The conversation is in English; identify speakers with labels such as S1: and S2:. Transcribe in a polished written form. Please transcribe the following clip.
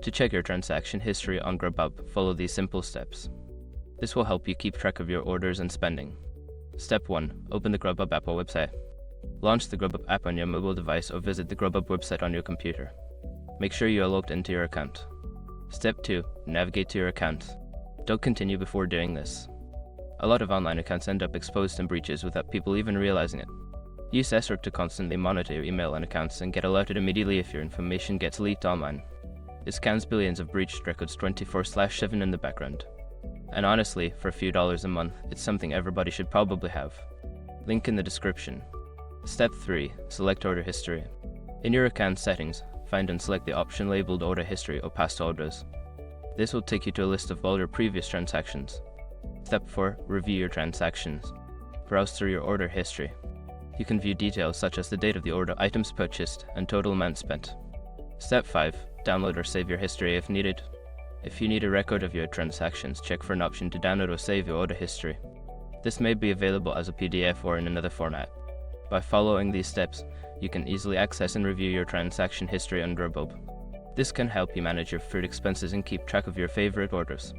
S1: To check your transaction history on Grubhub, follow these simple steps. This will help you keep track of your orders and spending. Step 1. Open the Grubhub app or website. Launch the Grubhub app on your mobile device or visit the Grubhub website on your computer. Make sure you are logged into your account. Step 2. Navigate to your account. Don't continue before doing this. A lot of online accounts end up exposed in breaches without people even realizing it. Use SROC to constantly monitor your email and accounts and get alerted immediately if your information gets leaked online. It scans billions of breached records 24/7 in the background. And honestly, for a few dollars a month, it's something everybody should probably have. Link in the description. Step 3. Select order history. In your account settings, find and select the option labeled order history or past orders. This will take you to a list of all your previous transactions. Step 4. Review your transactions. Browse through your order history. You can view details such as the date of the order, items purchased, and total amount spent. Step 5. Download or save your history if needed. If you need a record of your transactions, check for an option to download or save your order history. This may be available as a PDF or in another format. By following these steps, you can easily access and review your transaction history on Grubhub. This can help you manage your food expenses and keep track of your favorite orders.